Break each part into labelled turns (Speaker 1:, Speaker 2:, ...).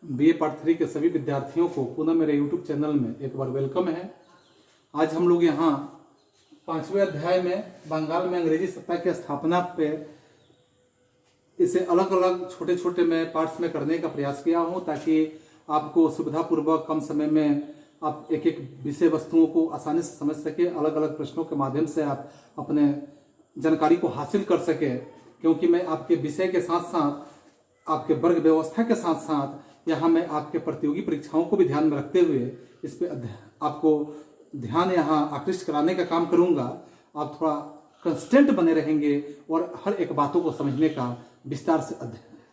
Speaker 1: BA part 3 के सभी विद्यार्थियों को पुनः मेरे यूट्यूब चैनल में एक बार वेलकम है। आज हम लोग यहाँ 5वें अध्याय में बंगाल में अंग्रेजी सत्ता की स्थापना पे इसे अलग अलग छोटे छोटे मैं पार्ट्स में करने का प्रयास किया हूँ, ताकि आपको सुविधापूर्वक कम समय में आप एक एक विषय वस्तुओं को आसानी से समझ सके, अलग अलग प्रश्नों के माध्यम से आप अपने जानकारी को हासिल कर सके। क्योंकि मैं आपके विषय के साथ साथ आपके वर्ग व्यवस्था के साथ साथ यहाँ मैं आपके प्रतियोगी परीक्षाओं को भी ध्यान में रखते हुए इस पे आपको ध्यान यहाँ आकृष्ट कराने का काम करूँगा। आप थोड़ा कंस्टेंट बने रहेंगे और हर एक बातों को समझने का विस्तार से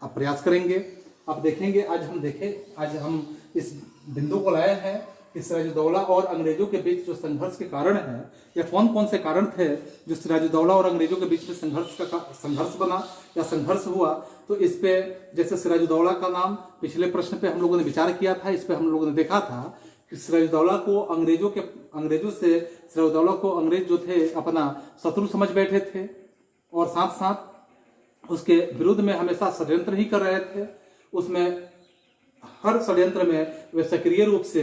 Speaker 1: आप प्रयास करेंगे। आप देखेंगे आज हम इस बिंदु को लाए हैं कि सिराजुद्दौला और अंग्रेजों के बीच जो संघर्ष के कारण है, या कौन कौन से कारण थे जो सिराजुद्दौला और अंग्रेजों के बीच में संघर्ष बना या संघर्ष हुआ। तो इस पे जैसे सिराजुद्दौला का नाम पिछले प्रश्न पे हम लोगों ने विचार किया था, इस पे हम लोगों ने देखा था कि सिराजुद्दौला को अंग्रेजों से सिराजुद्दौला को अंग्रेज जो थे अपना शत्रु समझ बैठे थे और साथ साथ उसके विरुद्ध में हमेशा षड्यंत्र ही कर रहे थे। उसमें हर षड्यंत्र में वे सक्रिय रूप से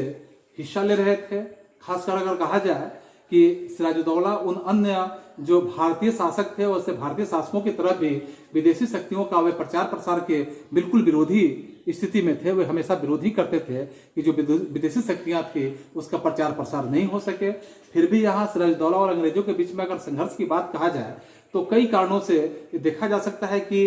Speaker 1: हिस्सा ले रहे थे। खासकर अगर कहा जाए कि सिराजुद्दौला उन अन्य जो भारतीय शासक थे वैसे भारतीय शासकों की तरफ भी विदेशी शक्तियों का वे प्रचार प्रसार के बिल्कुल विरोधी स्थिति में थे। वे हमेशा विरोधी करते थे कि जो विदेशी शक्तियां थी उसका प्रचार प्रसार नहीं हो सके। फिर भी यहाँ सिराजुद्दौला और अंग्रेजों के बीच में अगर संघर्ष की बात कहा जाए तो कई कारणों से देखा जा सकता है कि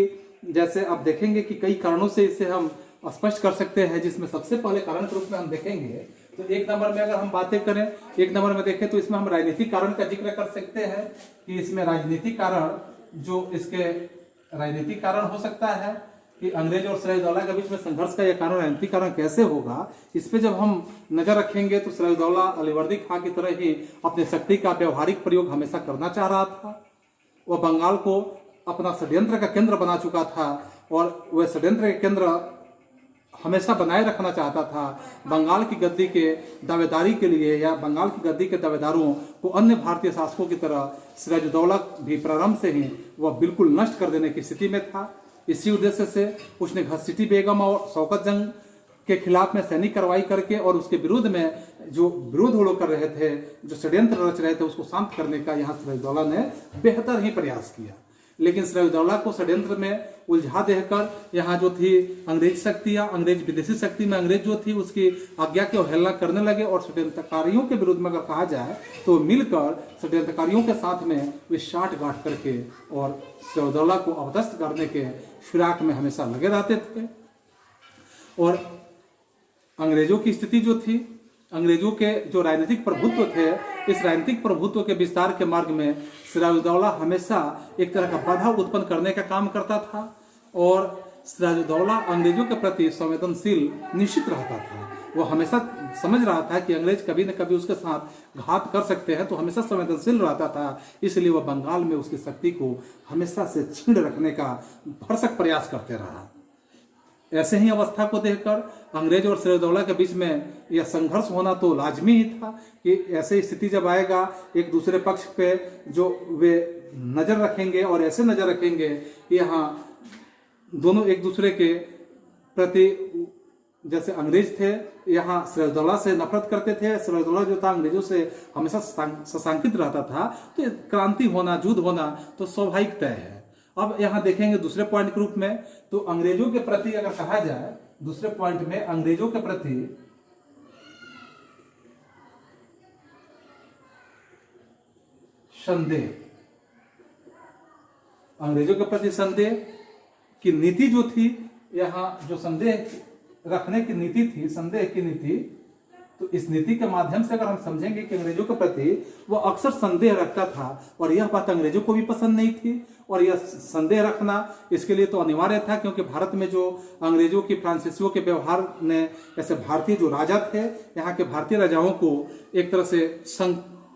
Speaker 1: जैसे आप देखेंगे कि कई कारणों से इसे हम स्पष्ट कर सकते हैं, जिसमें सबसे पहले कारण के रूप में हम देखेंगे तो एक नंबर में अगर हम बातें करें, एक नंबर में देखें तो इसमें हम राजनीतिक कारण का जिक्र कर सकते हैं कि इसमें राजनीतिक कारण जो इसके राजनीतिक कारण हो सकता है कि अंग्रेज और सिराजुद्दौला के बीच में संघर्ष का यह कारण राजनीतिक कारण कैसे होगा। इस पे जब हम नजर रखेंगे तो सिराजुद्दौला अलीवर्दी खां की तरह ही अपनी शक्ति का व्यवहारिक प्रयोग हमेशा करना चाह रहा था। वह बंगाल को अपना षड्यंत्र का केंद्र बना चुका था और वह षड्यंत्र के केंद्र हमेशा बनाए रखना चाहता था। बंगाल की गद्दी के दावेदारी के लिए या बंगाल की गद्दी के दावेदारों को अन्य भारतीय शासकों की तरह सिराजुद्दौला भी प्रारंभ से ही वह बिल्कुल नष्ट कर देने की स्थिति में था। इसी उद्देश्य से उसने घसीटी बेगम और शौकत जंग के खिलाफ में सैनिक कार्रवाई करके और उसके विरोध में जो विरोध वो लोग कर रहे थे, जो षड्यंत्र रच रहे थे, उसको शांत करने का यहाँ सिराजुद्दौला ने बेहतर ही प्रयास किया। लेकिन सिराजुद्दौला को षड्यंत्र में उलझा देकर यहाँ जो थी अंग्रेज शक्तियाँ, अंग्रेज विदेशी शक्ति में अंग्रेज जो थी उसकी आज्ञा की अवहेलना करने लगे और षड्यंत्रकारियों के विरुद्ध में अगर कहा जाए तो मिलकर षड्यंत्रकारियों के साथ में वे साठ गांठ करके और सिराजुद्दौला को अपदस्थ करने के फिराक में हमेशा लगे रहते थे। और अंग्रेजों की स्थिति जो थी, अंग्रेजों के जो राजनीतिक प्रभुत्व थे, इस राजनीतिक प्रभुत्व के विस्तार के मार्ग में सिराजुद्दौला हमेशा एक तरह का बाधा उत्पन्न करने का काम करता था और सिराजुद्दौला अंग्रेजों के प्रति संवेदनशील निश्चित रहता था। वो हमेशा समझ रहा था कि अंग्रेज कभी न कभी उसके साथ घात कर सकते हैं, तो हमेशा संवेदनशील रहता था। इसलिए वह बंगाल में उसकी शक्ति को हमेशा से छीन रखने का भरसक प्रयास करते रहा। ऐसे ही अवस्था को देखकर अंग्रेज और सिराजुद्दौला के बीच में यह संघर्ष होना तो लाजमी ही था कि ऐसी स्थिति जब आएगा एक दूसरे पक्ष पे जो वे नज़र रखेंगे और ऐसे नज़र रखेंगे कि यहाँ दोनों एक दूसरे के प्रति, जैसे अंग्रेज थे यहाँ सिराजुद्दौला से नफरत करते थे, सिराजुद्दौला जो था अंग्रेजों से हमेशा सशंकित रहता था, तो क्रांति होना, युद्ध होना तो स्वाभाविक तय है। अब यहाँ देखेंगे दूसरे पॉइंट के रूप में तो अंग्रेजों के प्रति अगर कहा जाए, दूसरे पॉइंट में अंग्रेजों के प्रति संदेह, अंग्रेजों के प्रति संदेह की नीति जो थी, यहाँ जो संदेह रखने की नीति थी, संदेह की नीति, तो इस नीति के माध्यम से अगर हम समझेंगे कि अंग्रेजों के प्रति वो अक्सर संदेह रखता था और यह बात अंग्रेजों को भी पसंद नहीं थी। और यह संदेह रखना इसके लिए तो अनिवार्य था क्योंकि भारत में जो अंग्रेजों की फ्रांसीसियों के व्यवहार ने ऐसे भारतीय जो राजा थे, यहाँ के भारतीय राजाओं को एक तरह से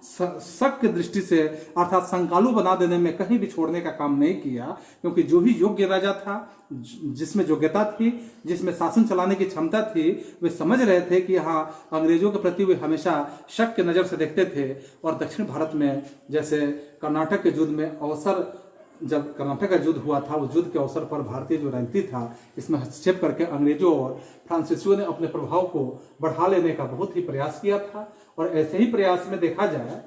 Speaker 1: शक की दृष्टि से अर्थात संकालू बना देने में कहीं भी छोड़ने का काम नहीं किया। क्योंकि जो भी योग्य राजा था, जिसमें योग्यता थी, जिसमें शासन चलाने की क्षमता थी, वे समझ रहे थे कि यहाँ अंग्रेजों के प्रति वे हमेशा शक की नज़र से देखते थे। और दक्षिण भारत में जैसे कर्नाटक के युद्ध में अवसर जब कर्नाटक का युद्ध हुआ था, उस युद्ध के अवसर पर भारतीय जो राजनीति था इसमें हस्तक्षेप करके अंग्रेजों और फ्रांसीसियों ने अपने प्रभाव को बढ़ा लेने का बहुत ही प्रयास किया था। और ऐसे ही प्रयास में देखा जाए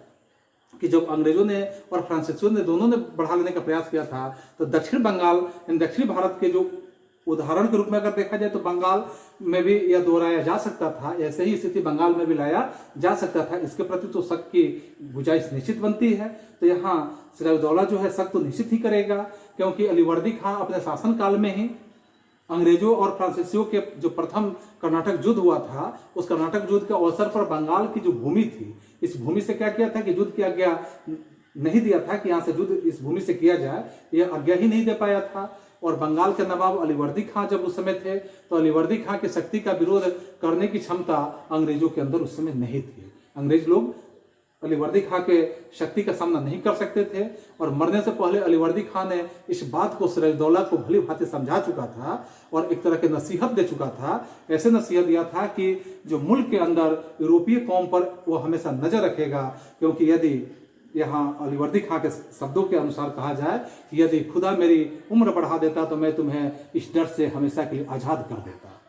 Speaker 1: कि जब अंग्रेजों ने और फ्रांसीसियों ने दोनों ने बढ़ा लेने का प्रयास किया था, तो दक्षिण बंगाल दक्षिण भारत के जो उदाहरण के रूप में अगर देखा जाए तो बंगाल में भी यह दोहराया जा सकता था, ऐसे ही स्थिति बंगाल में भी लाया जा सकता था। इसके प्रति तो शक की गुंजाइश निश्चित बनती है। तो यहाँ सिराजुद्दौला जो है शक तो निश्चित ही करेगा, क्योंकि अलीवर्दी खां अपने शासनकाल में ही अंग्रेजों और फ्रांसीसियों के जो प्रथम कर्नाटक युद्ध हुआ था, उस कर्नाटक युद्ध के अवसर पर बंगाल की जो भूमि थी, इस भूमि से क्या किया था कि युद्ध की आज्ञा नहीं दिया था कि यहाँ से युद्ध इस भूमि से किया जाए, यह आज्ञा ही नहीं दे पाया था। और बंगाल के नवाब अलीवर्दी खां जब उस समय थे, तो अलीवर्दी खां की शक्ति का विरोध करने की क्षमता अंग्रेजों के अंदर उस समय नहीं थी। अंग्रेज लोग अलीवर्दी खां के शक्ति का सामना नहीं कर सकते थे। और मरने से पहले अलीवर्दी खां ने इस बात को सिराजुद्दौला को भली भांति समझा चुका था और एक तरह की नसीहत दे चुका था। ऐसे नसीहत दिया था कि जो मुल्क के अंदर यूरोपीय कौम पर वो हमेशा नजर रखेगा, क्योंकि यदि यहाँ अलीवर्दी खां के शब्दों के अनुसार कहा जाए कि यदि खुदा मेरी उम्र बढ़ा देता तो मैं तुम्हें इस डर से हमेशा के लिए आज़ाद कर देता,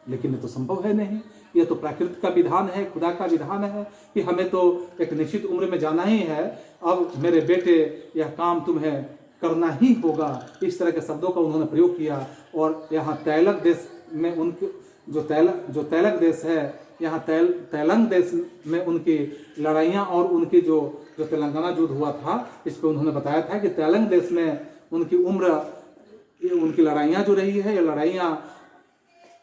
Speaker 1: लेकिन ये तो संभव है नहीं। यह तो प्रकृति का विधान है, खुदा का विधान है कि हमें तो एक निश्चित उम्र में जाना ही है। अब मेरे बेटे यह काम तुम्हें करना ही होगा। इस तरह के शब्दों का उन्होंने प्रयोग किया। और यहाँ तैलक देश में उनके जो तैलक देश है, यहाँ तेलंग देश में उनकी लड़ाइयाँ और उनकी जो तेलंगाना युद्ध हुआ था, इस पर उन्होंने बताया था कि तेलंग देश में उनकी उम्र, उनकी लड़ाइयाँ जो रही है, ये लड़ाइयाँ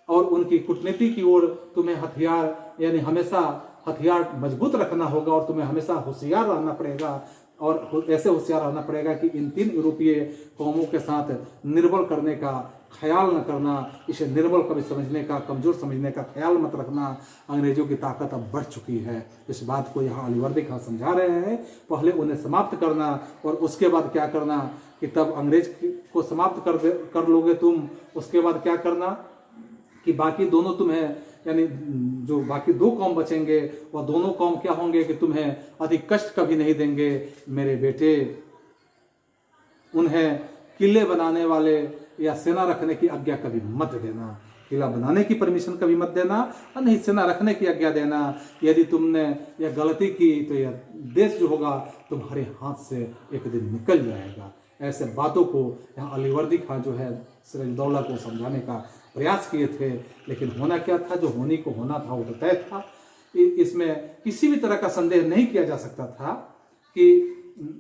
Speaker 1: और उनकी कूटनीति की ओर तुम्हें हथियार यानी हमेशा हथियार मजबूत रखना होगा और तुम्हें हमेशा होशियार रहना पड़ेगा। और ऐसे होशियार रहना पड़ेगा कि इन तीन यूरोपीय कौमों के साथ निर्बल करने का ख्याल न करना, इसे निर्बल कभी समझने का, कमजोर समझने का ख्याल मत रखना। अंग्रेजों की ताकत अब बढ़ चुकी है। इस बात को यहाँ अलीवर्दी खां समझा रहे हैं। पहले उन्हें समाप्त करना और उसके बाद क्या करना कि तब अंग्रेज को समाप्त कर लोगे तुम, उसके बाद क्या करना कि बाकी दोनों तुम्हें यानी जो बाकी दो कौम बचेंगे और दोनों कौम क्या होंगे कि तुम्हें अधिक कष्ट कभी नहीं देंगे। मेरे बेटे, उन्हें किले बनाने वाले या सेना रखने की आज्ञा कभी मत देना। किला बनाने की परमिशन कभी मत देना और नहीं सेना रखने की आज्ञा देना। यदि तुमने यह गलती की तो यह देश जो होगा तुम्हारे हाथ से एक दिन निकल जाएगा। ऐसे बातों को यहाँ अलीवर्दी खां जो है सिराजुद्दौला को समझाने का प्रयास किए थे, लेकिन होना क्या था, जो होने को होना था वो तो तय था। इसमें किसी भी तरह का संदेह नहीं किया जा सकता था कि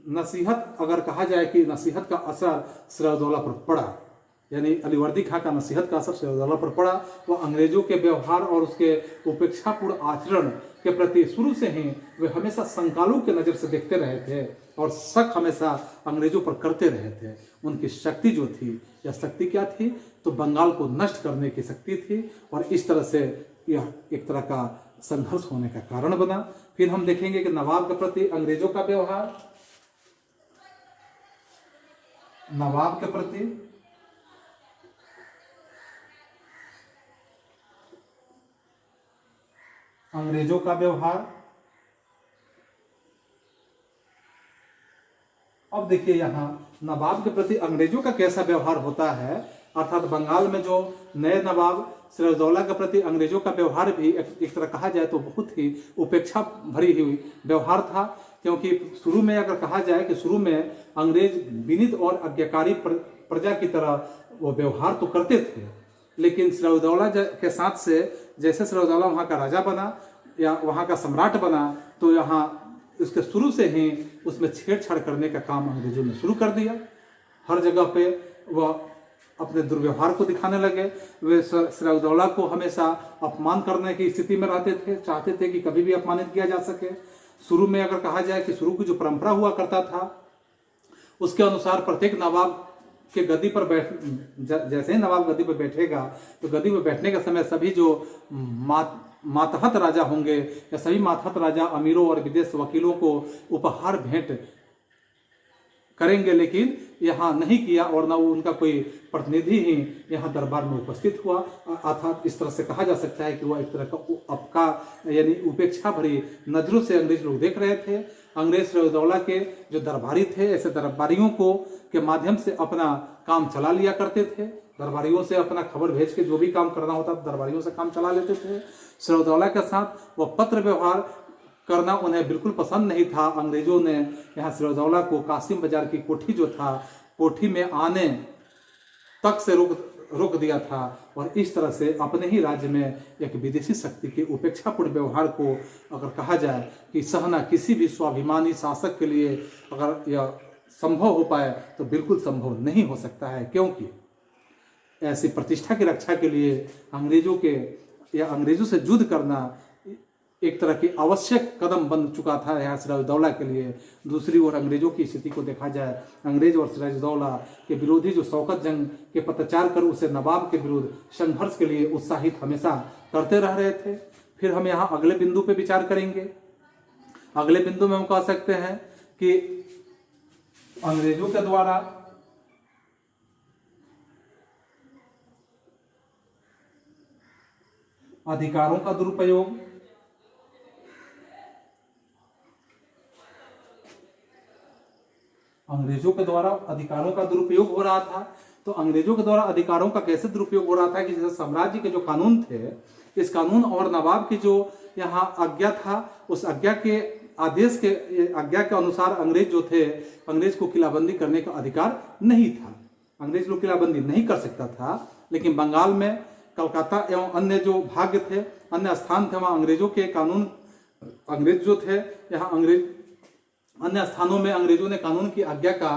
Speaker 1: नसीहत, अगर कहा जाए कि नसीहत का असर सिराजुद्दौला पर पड़ा, यानी अलीवर्दी खां का नसीहत का असर सिराजुद्दौला पर पड़ा, वो अंग्रेजों के व्यवहार और उसके उपेक्षापूर्ण आचरण के प्रति शुरू से ही वे हमेशा संकालू के नज़र से देखते रहे थे और शक हमेशा अंग्रेजों पर करते रहे थे। उनकी शक्ति जो थी, यह शक्ति क्या थी, तो बंगाल को नष्ट करने की शक्ति थी और इस तरह से यह एक तरह का संघर्ष होने का कारण बना। फिर हम देखेंगे कि नवाब के प्रति अंग्रेजों का व्यवहार, नवाब के प्रति अंग्रेजों का व्यवहार। अब देखिए यहाँ नवाब के प्रति अंग्रेजों का कैसा व्यवहार होता है, अर्थात बंगाल में जो नए नवाब सिराजुद्दौला के प्रति अंग्रेजों का व्यवहार भी एक तरह कहा जाए तो बहुत ही उपेक्षा भरी हुई व्यवहार था। क्योंकि शुरू में अगर कहा जाए कि शुरू में अंग्रेज विनीत और आज्ञाकारी प्रजा की तरह वो व्यवहार तो करते थे, लेकिन सिराजुद्दौला के साथ से जैसे सिराजुद्दौला वहाँ का राजा बना या वहाँ का सम्राट बना, तो यहाँ उसके शुरू से ही उसमें छेड़छाड़ करने का काम अंग्रेजों ने शुरू कर दिया। हर जगह पे वह अपने दुर्व्यवहार को दिखाने लगे। वे सिराजुद्दौला को हमेशा अपमान करने की स्थिति में रहते थे, चाहते थे कि कभी भी अपमानित किया जा सके। शुरू में अगर कहा जाए कि शुरू की जो परंपरा हुआ करता था, उसके अनुसार प्रत्येक नवाब के गद्दी पर जैसे ही नवाब गद्दी पर बैठेगा, तो गद्दी पर बैठने के समय सभी जो मातहत राजा होंगे या सभी मातहत राजा अमीरों और विदेश वकीलों को उपहार भेंट करेंगे, लेकिन यहाँ नहीं किया और न उनका कोई प्रतिनिधि ही यहाँ दरबार में उपस्थित हुआ। अर्थात इस तरह से कहा जा सकता है कि वह एक तरह का अपका यानी उपेक्षा भरी नजरों से अंग्रेज लोग देख रहे थे। अंग्रेज सिराजुद्दौला के जो दरबारी थे, ऐसे दरबारियों को के माध्यम से अपना काम चला लिया करते थे। दरबारियों से अपना खबर भेज के जो भी काम करना होता दरबारियों से काम चला लेते थे। सिराजुद्दौला के साथ वह पत्र व्यवहार करना उन्हें बिल्कुल पसंद नहीं था। अंग्रेजों ने यहाँ सिराजुद्दौला को कासिम बाजार की कोठी जो था, कोठी में आने तक से रोक दिया था और इस तरह से अपने ही राज्य में एक विदेशी शक्ति के उपेक्षापूर्ण व्यवहार को अगर कहा जाए कि सहना किसी भी स्वाभिमानी शासक के लिए अगर यह संभव हो पाए तो बिल्कुल संभव नहीं हो सकता है, क्योंकि ऐसी प्रतिष्ठा की रक्षा के लिए अंग्रेजों से युद्ध करना एक तरह की आवश्यक कदम बन चुका था यहाँ सिराजुद्दौला के लिए। दूसरी ओर अंग्रेजों की स्थिति को देखा जाए, अंग्रेज और सिराजुद्दौला के विरोधी जो शौकत जंग के पत्राचार कर उसे नवाब के विरुद्ध संघर्ष के लिए उत्साहित हमेशा करते रह रहे थे। फिर हम यहाँ अगले बिंदु पे विचार करेंगे। अगले बिंदु में हम कह सकते हैं कि अंग्रेजों के द्वारा अधिकारों का दुरुपयोग, अंग्रेजों के द्वारा अधिकारों का दुरुपयोग हो रहा था। तो अंग्रेजों के द्वारा अधिकारों का कैसे दुरुपयोग हो रहा था कि जैसे साम्राज्य के जो कानून थे, इस कानून और नवाब की जो यहाँ आज्ञा था, उस आज्ञा के आदेश के आज्ञा के अनुसार अंग्रेज जो थे, अंग्रेज को किलाबंदी करने का अधिकार नहीं था। अंग्रेज लोग किलाबंदी नहीं कर सकता था। लेकिन बंगाल में कलकत्ता एवं अन्य जो भाग थे, अन्य स्थान थे, वहाँ अंग्रेजों के कानून, अंग्रेज जो थे यहाँ अन्य स्थानों में अंग्रेजों ने कानून की आज्ञा का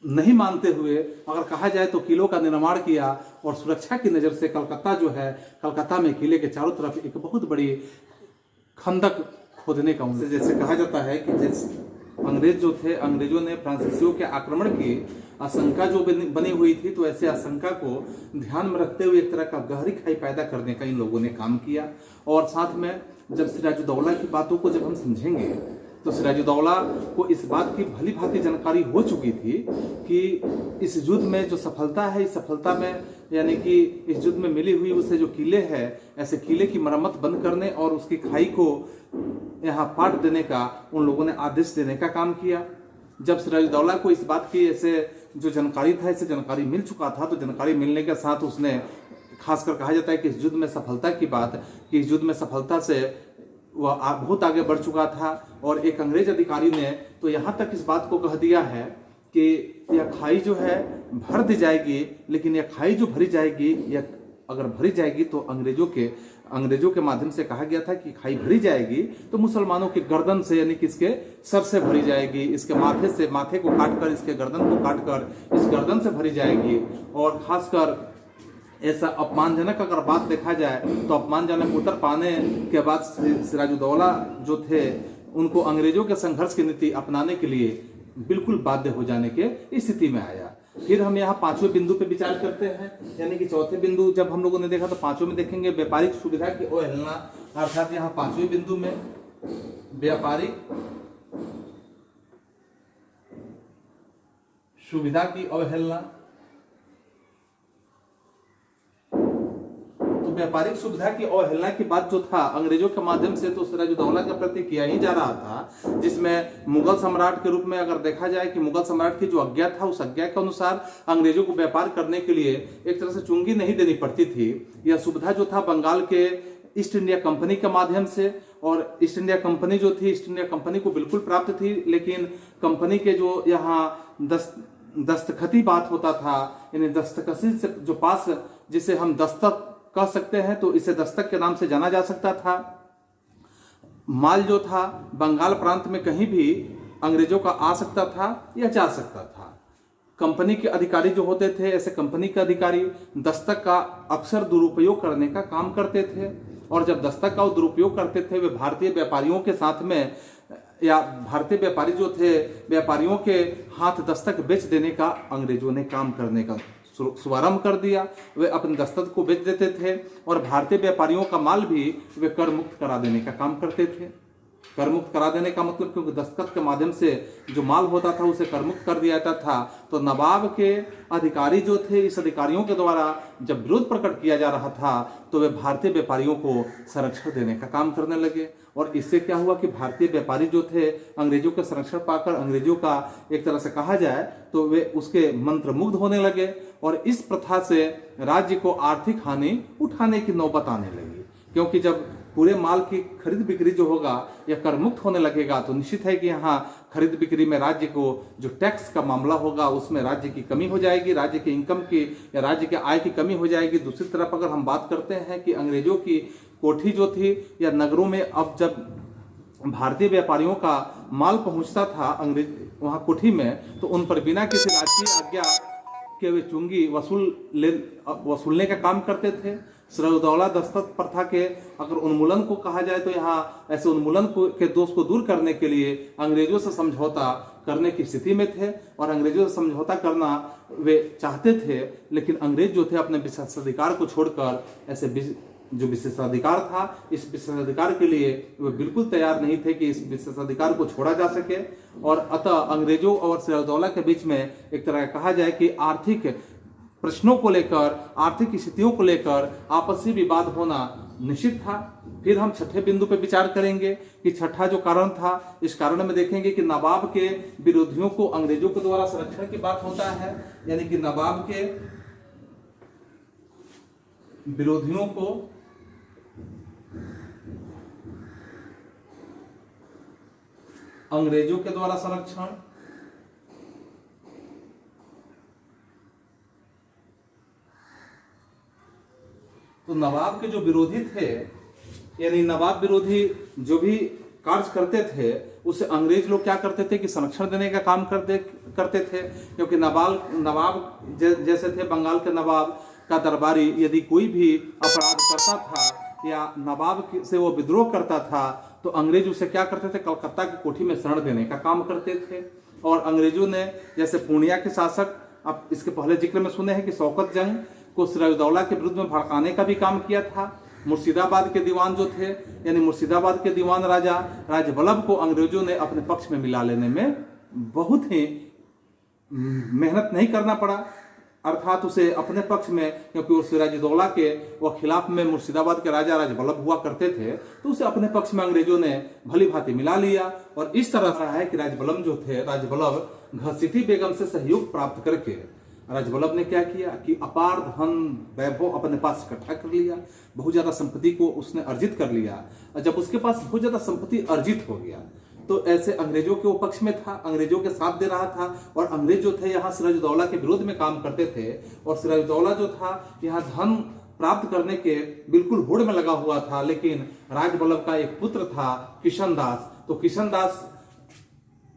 Speaker 1: नहीं मानते हुए अगर कहा जाए तो किलों का निर्माण किया और सुरक्षा की नज़र से कलकत्ता जो है, कलकत्ता में किले के चारों तरफ एक बहुत बड़ी खंदक खोदने का, उनसे जैसे कहा जाता है कि जैसे अंग्रेज जो थे, अंग्रेजों ने फ्रांसीसियों के आक्रमण की आशंका जो बनी हुई थी, तो ऐसे आशंका को ध्यान में रखते हुए एक तरह का गहरी खाई पैदा करने का इन लोगों ने काम किया। और साथ में जब सिराजुद्दौला की बातों को जब हम समझेंगे तो सिराजुद्दौला को इस बात की भली भांति जानकारी हो चुकी थी कि इस युद्ध में जो सफलता है, इस सफलता में यानी कि इस युद्ध में मिली हुई उसे जो किले है, ऐसे किले की मरम्मत बंद करने और उसकी खाई को यहाँ पाट देने का उन लोगों ने आदेश देने का काम किया। जब सिराजुद्दौला को इस बात की ऐसे जो जानकारी था, ऐसे जानकारी मिल चुका था, तो जानकारी मिलने के साथ उसने, खासकर कहा जाता है कि इस युद्ध में सफलता की बात, कि इस युद्ध में सफलता से वह बहुत आगे बढ़ चुका था। और एक अंग्रेज अधिकारी ने तो यहाँ तक इस बात को कह दिया है कि यह खाई जो है भर दी जाएगी, लेकिन यह खाई जो भरी जाएगी, यह अगर भरी जाएगी तो अंग्रेजों के माध्यम से कहा गया था कि खाई भरी जाएगी तो मुसलमानों की गर्दन से, यानी कि इसके सर से भरी जाएगी, इसके माथे को काटकर, इसके गर्दन को काटकर इस गर्दन से भरी जाएगी। और खासकर ऐसा अपमानजनक अगर बात देखा जाए तो अपमानजनक उत्तर पाने के बाद सिराजुद्दौला जो थे, उनको अंग्रेजों के संघर्ष की नीति अपनाने के लिए बिल्कुल बाध्य हो जाने के स्थिति में आया। फिर हम यहाँ पांचवें बिंदु पे विचार करते हैं, यानी कि चौथे बिंदु जब हम लोगों ने देखा तो पांचवें में देखेंगे व्यापारिक सुविधा की अवहेलना। अर्थात यहाँ पांचवें बिंदु में व्यापारिक सुविधा की अवहेलना। व्यापारिक सुविधा की अवहेलना की बात जो था अंग्रेजों के माध्यम से तो सिराजुद्दौला के प्रति किया ही जा रहा था, जिसमें मुगल सम्राट के रूप में अगर देखा जाए कि मुगल सम्राट की जो आज्ञा था, उस आज्ञा के अनुसार अंग्रेजों को व्यापार करने के लिए एक तरह से चुंगी नहीं देनी पड़ती थी। यह सुविधा जो था बंगाल के ईस्ट इंडिया कंपनी के माध्यम से, और ईस्ट इंडिया कंपनी जो थी, ईस्ट इंडिया कंपनी को बिल्कुल प्राप्त थी, लेकिन कंपनी के जो यहाँ दस्तखती बात होता था, यानी दस्तखती से जो पास, जिसे हम दस्तक कह सकते हैं, तो इसे दस्तक के नाम से जाना जा सकता था। माल जो था बंगाल प्रांत में कहीं भी अंग्रेजों का आ सकता था या जा सकता था। कंपनी के अधिकारी जो होते थे, ऐसे कंपनी के अधिकारी दस्तक का अक्सर दुरुपयोग करने का काम करते थे, और जब दस्तक का दुरुपयोग करते थे वे भारतीय व्यापारियों के साथ में, या भारतीय व्यापारी जो थे, व्यापारियों के हाथ दस्तक बेच देने का अंग्रेजों ने काम करने का शुभारंभ कर दिया। वे अपने दस्तक को बेच देते थे और भारतीय व्यापारियों का माल भी वे कर मुक्त करा देने का काम करते थे। कर मुक्त करा देने का मतलब, क्योंकि दस्तखत के माध्यम से जो माल होता था उसे कर मुक्त कर दिया जाता था। तो नवाब के अधिकारी जो थे, इस अधिकारियों के द्वारा जब विरोध प्रकट किया जा रहा था तो वे भारतीय व्यापारियों को संरक्षण देने का काम करने लगे। और इससे क्या हुआ कि भारतीय व्यापारी जो थे अंग्रेजों के संरक्षण पाकर, अंग्रेजों का एक तरह से कहा जाए तो वे उसके मंत्रमुग्ध होने लगे। और इस प्रथा से राज्य को आर्थिक हानि उठाने की नौबत आने लगी, क्योंकि जब पूरे माल की खरीद बिक्री जो होगा या कर मुक्त होने लगेगा तो निश्चित है कि यहाँ खरीद बिक्री में राज्य को जो टैक्स का मामला होगा उसमें राज्य की कमी हो जाएगी, राज्य के इनकम की या राज्य के आय की कमी हो जाएगी। दूसरी तरफ अगर हम बात करते हैं कि अंग्रेजों की कोठी जो थी या नगरों में, अब जब भारतीय व्यापारियों का माल पहुंचता था अंग्रेज वहाँ कोठी में, तो उन पर बिना किसी राजकीय आज्ञा के वे चुंगी वसूलने का काम करते थे। सरउदौला दस्तखत प्रथा के अगर उन्मूलन को कहा जाए तो यहाँ ऐसे उन्मूलन के दोष को दूर करने के लिए अंग्रेजों से समझौता करने की स्थिति में थे और अंग्रेजों से समझौता करना वे चाहते थे। लेकिन अंग्रेज जो थे अपने विशेषाधिकार को छोड़कर ऐसे जो विशेषाधिकार था, इस विशेषाधिकार के लिए वे बिल्कुल तैयार नहीं थे कि इस विशेषाधिकार को छोड़ा जा सके। और अतः अंग्रेजों और सिराजदौला के बीच में एक तरह कहा जाए कि आर्थिक प्रश्नों को लेकर, आर्थिक स्थितियों को लेकर आपसी विवाद होना निश्चित था। फिर हम छठे बिंदु पर विचार करेंगे कि छठा जो कारण था, इस कारण में देखेंगे कि नवाब के विरोधियों को अंग्रेजों के द्वारा संरक्षण की बात होता है, यानी कि नवाब के विरोधियों को अंग्रेजों के द्वारा संरक्षण, तो नवाब के जो विरोधी थे, यानी नवाब विरोधी जो भी कार्य करते थे उसे अंग्रेज लोग क्या करते थे कि संरक्षण देने का काम करते थे। क्योंकि नवाब जैसे थे बंगाल के नवाब का दरबारी, यदि कोई भी अपराध करता था या नवाब से वो विद्रोह करता था तो अंग्रेज उसे क्या करते थे, कलकत्ता की कोठी में शरण देने का काम करते थे। और अंग्रेजों ने जैसे पूर्णिया के शासक, अब इसके पहले जिक्र में सुने हैं कि शौकत जंग को सिराजदौला के विरुद्ध में भड़काने का भी काम किया था। मुर्शिदाबाद के दीवान जो थे, यानी मुर्शिदाबाद के दीवान राजा राजवल्लभ को अंग्रेजों ने अपने पक्ष में मिला लेने में बहुत ही मेहनत नहीं करना पड़ा, अर्थात उसे अपने पक्ष में, क्योंकि वो सिराजदौला के वो खिलाफ में मुर्शिदाबाद के राजा राजवल्लभ हुआ करते थे, तो उसे अपने पक्ष में अंग्रेजों ने भली भांति मिला लिया। और इस तरह रहा है कि राजवल्लभ जो थे, राजवल्लभ घसीटी बेगम से सहयोग प्राप्त करके राजवल्लभ ने क्या किया कि अपार धन वैभव अपने पास इकट्ठा कर लिया, बहुत ज्यादा संपत्ति को उसने अर्जित कर लिया। और जब उसके पास बहुत ज्यादा संपत्ति अर्जित हो गया तो ऐसे अंग्रेजों के वो पक्ष में था, अंग्रेजों के साथ दे रहा था। और अंग्रेज जो थे यहाँ सिराजदौला के विरोध में काम करते थे और सिराजदौला जो था यहाँ धन प्राप्त करने के बिल्कुल होड़ में लगा हुआ था। लेकिन राजवल्लभ का एक पुत्र था किशनदास, तो किशनदास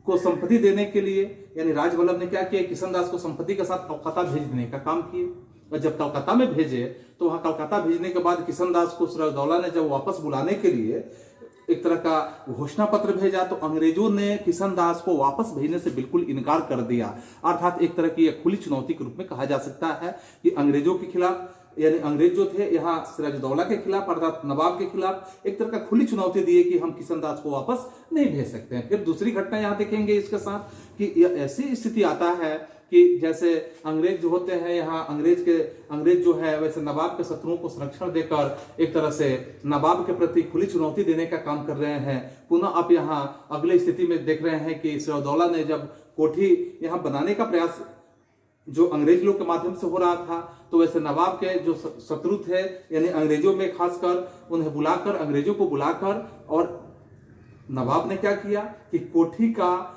Speaker 1: को संपत्ति देने के लिए, यानी राजवल्लभ ने क्या किया, किशनदास को संपत्ति के साथ कलकत्ता भेज देने का काम किए। और जब कलकत्ता में भेजे तो वहां कलकत्ता भेजने के बाद किशनदास को सिराजदौला ने जब वापस बुलाने के लिए एक तरह का घोषणा पत्र भेजा तो अंग्रेजों ने किशनदास को वापस भेजने से बिल्कुल इनकार कर दिया। अर्थात एक तरह की खुली चुनौती के रूप में कहा जा सकता है कि अंग्रेजों के खिलाफ, यानी अंग्रेज जो थे यहाँ सिराजदौला के खिलाफ अर्थात नवाब के खिलाफ एक तरह का खुली चुनौती दिए कि हम किशनदास को वापस नहीं भेज सकते हैं। फिर दूसरी घटना यहाँ देखेंगे इसके साथ कि ऐसी स्थिति आता है कि जैसे अंग्रेज जो होते हैं यहाँ अंग्रेज जो है वैसे नवाब के शत्रुओं को संरक्षण देकर एक तरह से नवाब के प्रति खुली चुनौती देने का काम कर रहे हैं। पुनः आप यहाँ अगली स्थिति में देख रहे हैं कि सिराजदौला ने जब कोठी यहाँ बनाने का प्रयास जो अंग्रेज लोग के माध्यम से हो रहा था, तो वैसे नवाब के जो शत्रु थे यानी अंग्रेजों में खासकर उन्हें बुलाकर, अंग्रेजों को बुलाकर, और नवाब ने क्या किया कि कोठी का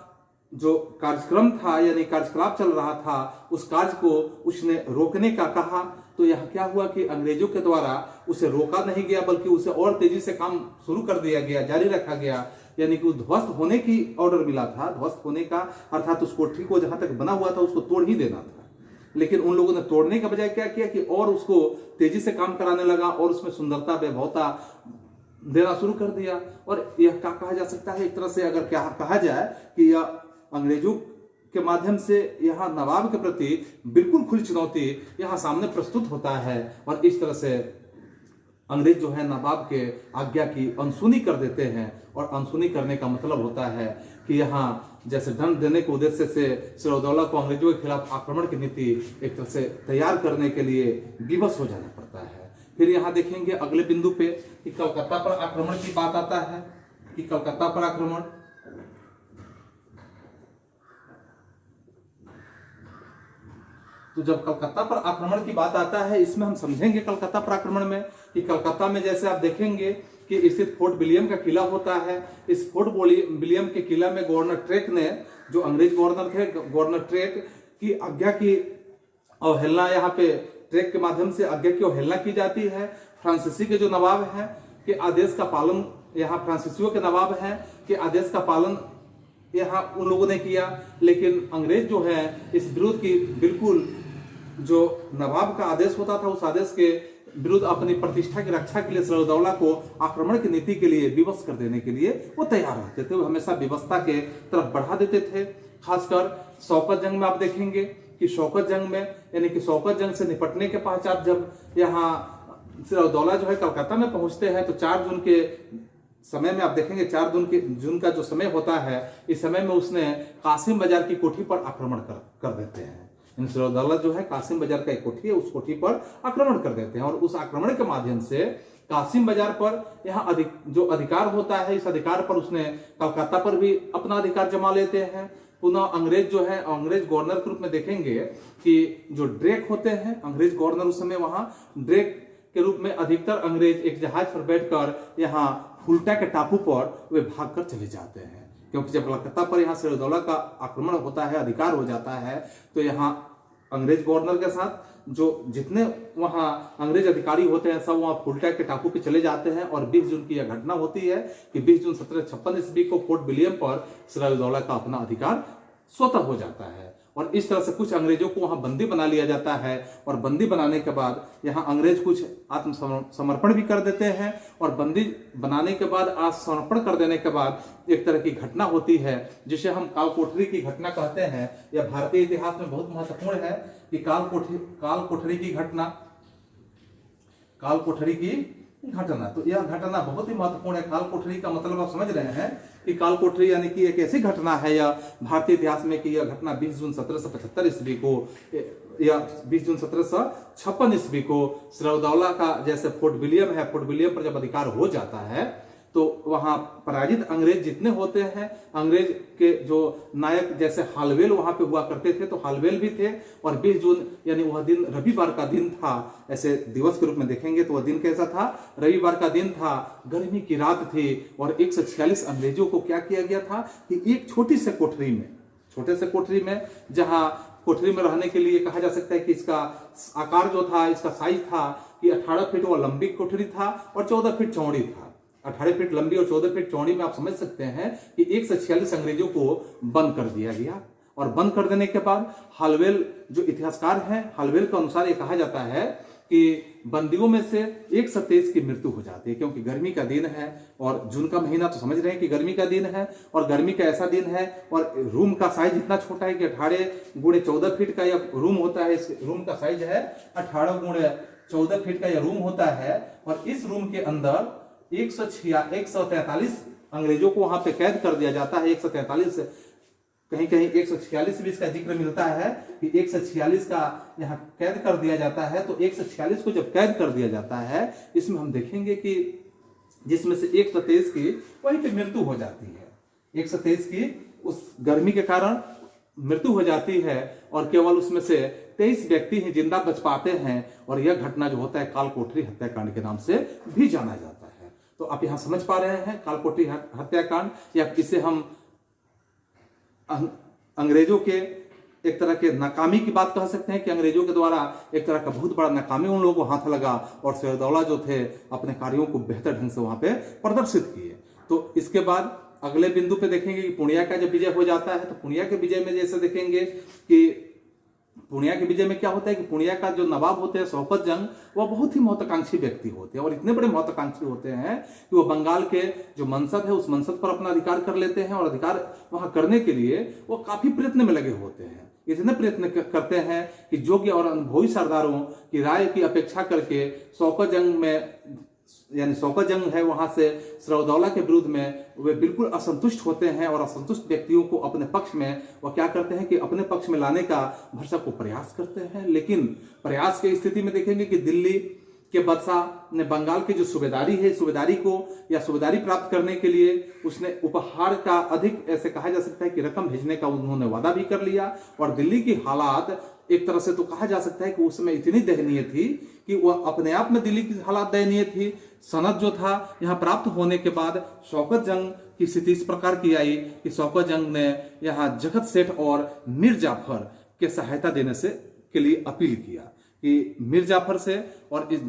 Speaker 1: जो कार्यक्रम था यानी कार्यकलाप चल रहा था उस कार्य को उसने रोकने का कहा। तो यह क्या हुआ कि अंग्रेजों के द्वारा उसे रोका नहीं गया बल्कि उसे और तेजी से काम शुरू कर दिया गया, जारी रखा गया। यानी कि ध्वस्त होने की ऑर्डर मिला था, ध्वस्त होने का अर्थात उस कोठी को जहां तक बना हुआ था उसको तोड़ ही देना था। लेकिन उन लोगों ने तोड़ने के बजाय क्या किया कि और उसको तेजी से काम कराने लगा और उसमें सुंदरता वैभवता देना शुरू कर दिया। और यह क्या कहा जा सकता है, एक तरह से अगर क्या कहा जाए कि यह अंग्रेजों के माध्यम से यहाँ नवाब के प्रति बिल्कुल खुली चुनौती यहाँ सामने प्रस्तुत होता है। और इस तरह से अंग्रेज जो है नवाब के आज्ञा की अनसुनी कर देते हैं। और अनसुनी करने का मतलब होता है कि यहाँ जैसे दंड देने के उद्देश्य से सिराजदौला को अंग्रेजों के खिलाफ आक्रमण की नीति एक तरह से तैयार करने के लिए विवश हो जाना पड़ता है। फिर यहाँ देखेंगे अगले बिंदु पे कि कलकत्ता पर आक्रमण की बात आता है कि कलकत्ता पर आक्रमण, तो जब कलकत्ता पर आक्रमण की बात आता है इसमें हम समझेंगे कलकत्ता पर आक्रमण में कि कलकत्ता में जैसे आप देखेंगे कि स्थित फोर्ट विलियम का किला होता है। इस फोर्ट विलियम के किला में गवर्नर ट्रेक ने, जो अंग्रेज गवर्नर थे, गवर्नर ट्रेक की आज्ञा की अवहेलना, यहाँ पे ट्रेक के माध्यम से आज्ञा की अवहेलना की जाती है। फ्रांसीसी के जो नवाब हैं के आदेश का पालन, यहाँ फ्रांसीसियों के नवाब हैं के आदेश का पालन यहाँ उन लोगों ने किया, लेकिन अंग्रेज जो है इस विरोध की बिल्कुल, जो नवाब का आदेश होता था उस आदेश के विरुद्ध अपनी प्रतिष्ठा की रक्षा के लिए सिराजदौला को आक्रमण की नीति के लिए विवश कर देने के लिए वो तैयार रहते थे। वो हमेशा विवशता के तरफ बढ़ा देते थे। खासकर शौकत जंग में आप देखेंगे कि शौकत जंग में, यानी कि शौकत जंग से निपटने के पश्चात जब यहाँ सिराजदौला जो है कलकत्ता में पहुंचते हैं तो 4 जून के समय में आप देखेंगे 4 जून का जो समय होता है, इस समय में उसने कासिम बाजार की कोठी पर आक्रमण कर देते हैं। सिराजदौला जो है कासिम बाजार का एक कोठी है, उस कोठी पर आक्रमण कर देते हैं और उस आक्रमण के माध्यम से कासिम बाजार पर यहाँ जो अधिकार होता है, इस अधिकार पर उसने कलकत्ता पर भी अपना अधिकार जमा लेते हैं। पुनः अंग्रेज जो है, अंग्रेज गवर्नर के रूप में देखेंगे कि जो ड्रेक होते हैं, अंग्रेज गवर्नर उस समय वहां ड्रेक के रूप में अधिकतर अंग्रेज एक जहाज पर बैठकर यहाँ फुल्टा के टापू पर वे भागकर चले जाते हैं, क्योंकि जब कलकत्ता पर यहाँ सिराजदौला का आक्रमण होता है, अधिकार हो जाता है, तो यहाँ अंग्रेज गवर्नर के साथ जो जितने वहाँ अंग्रेज अधिकारी होते हैं सब वहाँ फुल्टा के टापू पे चले जाते हैं। और 20 जून की यह घटना होती है कि 20 जून 1756 ईस्वी को फोर्ट विलियम पर सिराजदौला का अपना अधिकार स्वतः हो जाता है। और इस तरह से कुछ अंग्रेजों को वहां बंदी बना लिया जाता है और बंदी बनाने के बाद यहाँ अंग्रेज कुछ आत्मसमर्पण भी कर देते हैं। और बंदी बनाने के बाद, आत्मसमर्पण कर देने के बाद एक तरह की घटना होती है जिसे हम काल कोठरी की घटना कहते हैं। यह भारतीय इतिहास में बहुत महत्वपूर्ण है कि काल कोठरी की घटना, तो यह घटना बहुत ही महत्वपूर्ण है। काल कोठरी का मतलब आप समझ रहे हैं कि काल कोठरी यानी कि एक ऐसी घटना है या भारतीय इतिहास में कि यह घटना 20 जून 1775 ईस्वी को या 20 जून 1756 ईस्वी को सिराजदौला का जैसे फोर्ट विलियम है, फोर्ट विलियम पर जब अधिकार हो जाता है तो वहां पराजित अंग्रेज जितने होते हैं, अंग्रेज के जो नायक जैसे हालवेल वहां पे हुआ करते थे, तो हालवेल भी थे। और 20 जून यानी वह दिन रविवार का दिन था, ऐसे दिवस के रूप में देखेंगे तो वह दिन कैसा था, रविवार का दिन था, गर्मी की रात थी और 146 अंग्रेजों को क्या किया गया था कि एक छोटे से कोठरी में जहां कोठरी में रहने के लिए कहा जा सकता है कि इसका आकार जो था, इसका साइज था कि 18 फीट वह लंबी कोठरी था और 14 फीट चौड़ी था। 18 फीट लंबी और 14 फीट चौड़ी में आप समझ सकते हैं कि 146 अंग्रेजों को बंद कर दिया गया। और बंद कर देने के बाद हालवेल जो इतिहासकार हैं, हालवेल के अनुसार ये कहा जाता है कि बंदियों में से 123 की मृत्यु हो जाती है, क्योंकि गर्मी का दिन है और जून का महीना तो समझ रहे हैं कि गर्मी का दिन है और गर्मी का ऐसा दिन है और रूम का साइज इतना छोटा है कि 18 गुणे 14 फीट का यह रूम होता है। इस रूम का साइज है 18 गुणे 14 फीट का यह रूम होता है और इस रूम के अंदर 143 अंग्रेजों को वहां पे कैद कर दिया जाता है। 143, कहीं कहीं 146 भी इसका जिक्र मिलता है कि 146 का यहाँ कैद कर दिया जाता है। तो 146 को जब कैद कर दिया जाता है, इसमें हम देखेंगे कि जिसमें से 123 की वहीं पे मृत्यु हो जाती है। 123 की उस गर्मी के कारण मृत्यु हो जाती है और केवल उसमें से 23 व्यक्ति ही जिंदा बच पाते हैं। और यह घटना जो होता है काल कोठरी हत्याकांड के नाम से भी जाना जाता है। तो आप यहां समझ पा रहे हैं काल कोठरी हत्याकांड, या इसे हम अंग्रेजों के एक तरह के नाकामी की बात कह सकते हैं कि अंग्रेजों के द्वारा एक तरह का बहुत बड़ा नाकामी उन लोगों को हाथ लगा और सिराजदौला जो थे अपने कार्यों को बेहतर ढंग से वहां पे प्रदर्शित किए। तो इसके बाद अगले बिंदु पे देखेंगे कि पूर्णिया का जब विजय हो जाता है, तो पूर्णिया के विजय में जैसे देखेंगे कि पूर्णिया के विजय में क्या होता है कि पूर्णिया का जो नवाब होते हैं शौकत जंग, वह बहुत ही महत्वाकांक्षी व्यक्ति होते हैं और इतने बड़े महत्वाकांक्षी होते हैं कि वो बंगाल के जो मंसद है उस मंसद पर अपना अधिकार कर लेते हैं और अधिकार वहां करने के लिए वो काफी प्रयत्न में लगे होते हैं। इतने प्रयत्न करते हैं कि योग्य और अनुभवी सरदारों की राय की अपेक्षा करके शौकत जंग में यानी शौकत जंग है वहां से सिराजुद्दौला के विरुद्ध में वे बिल्कुल असंतुष्ट होते हैं और असंतुष्ट व्यक्तियों को अपने पक्ष में वह क्या करते हैं कि अपने पक्ष में लाने का भरसक को प्रयास करते हैं। लेकिन प्रयास की स्थिति में देखेंगे कि दिल्ली के बादशाह ने बंगाल की जो सूबेदारी है, सूबेदारी को या सूबेदारी प्राप्त करने के लिए उसने उपहार का अधिक ऐसे कहा जा सकता है कि रकम भेजने का उन्होंने वादा भी कर लिया। और दिल्ली की हालात एक तरह से तो कहा जा सकता है कि उस समय इतनी दयनीय थी कि वह अपने आप में दिल्ली की हालात दयनीय थी। सनद जो था यहाँ प्राप्त होने के बाद शौकत जंग की स्थिति इस प्रकार की आई कि शौकत जंग ने यहाँ जगत सेठ और मीर जाफर के सहायता देने से के लिए अपील किया कि मीर जाफर से और इस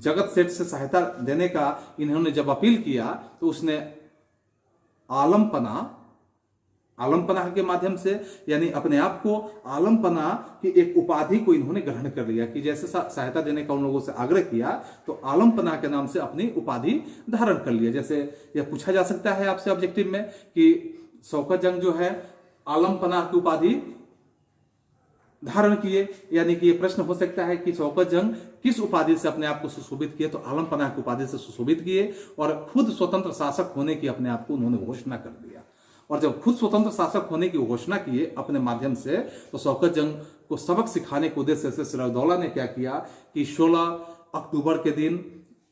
Speaker 1: जगत सेठ से सहायता देने का इन्होंने जब अपील किया तो उसने आलम पनाह के माध्यम से यानी अपने आप को आलम पनाह की एक उपाधि को इन्होंने ग्रहण कर लिया कि जैसे सहायता देने का उन लोगों से आग्रह किया तो आलम पनाह के नाम से अपनी उपाधि धारण कर लिया। जैसे यह पूछा जा सकता है आपसे ऑब्जेक्टिव में कि शौकत जंग जो है आलम पनाह की उपाधि धारण किए, यानी कि यह प्रश्न हो सकता है कि शौकत जंग किस उपाधि से अपने आप को सुशोभित किए, तो आलम पनाह की उपाधि से सुशोभित किए और खुद स्वतंत्र शासक होने की अपने आप को उन्होंने घोषणा कर दिया। और जब खुद स्वतंत्र शासक होने की घोषणा किए अपने माध्यम से, तो शौकत जंग को सबक सिखाने के उद्देश्य से सिराजुद्दौला ने क्या किया कि 16 अक्टूबर के दिन,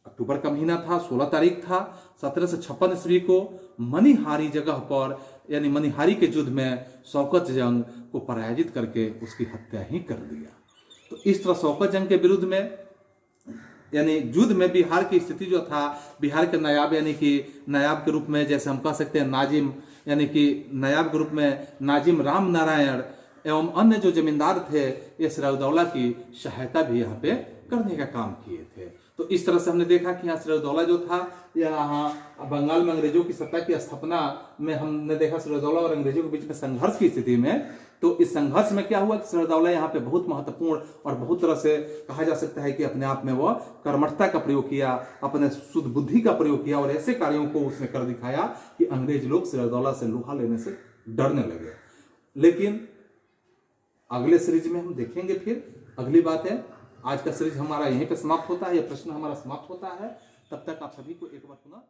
Speaker 1: अक्टूबर का महीना था, 16 तारीख था, 1756 ईस्वी को मनिहारी जगह पर यानी मनिहारी के युद्ध में शौकत जंग को पराजित करके उसकी हत्या ही कर दिया। तो इस तरह शौकत जंग के विरुद्ध में यानी युद्ध में बिहार की स्थिति जो था, बिहार के नायाब यानी कि नायाब के रूप में जैसे हम कह सकते हैं नाजिम, यानी कि नायाब के रूप में नाजिम राम नारायण एवं अन्य जो जमींदार थे, ये सिराजुद्दौला की सहायता भी यहाँ पे करने का काम किए थे। तो इस तरह से हमने देखा कि यहाँ सिराजुद्दौला जो था, यहाँ बंगाल में अंग्रेजों की सत्ता की स्थापना में हमने देखा सिराजुद्दौला और अंग्रेजों के बीच में संघर्ष की स्थिति में। तो इस संघर्ष में क्या हुआ कि सिराजुद्दौला यहाँ पे बहुत महत्वपूर्ण और बहुत तरह से कहा जा सकता है कि अपने आप में वह कर्मठता का प्रयोग किया, अपने शुद्ध बुद्धि का प्रयोग किया और ऐसे कार्यों को उसने कर दिखाया कि अंग्रेज लोग सिराजुद्दौला से लोहा लेने से डरने लगे। लेकिन अगले सीरीज में हम देखेंगे, फिर अगली बात है। आज का सीरीज हमारा यहीं पे समाप्त होता है, यह प्रश्न हमारा समाप्त होता है। तब तक आप सभी को एक बार पुनः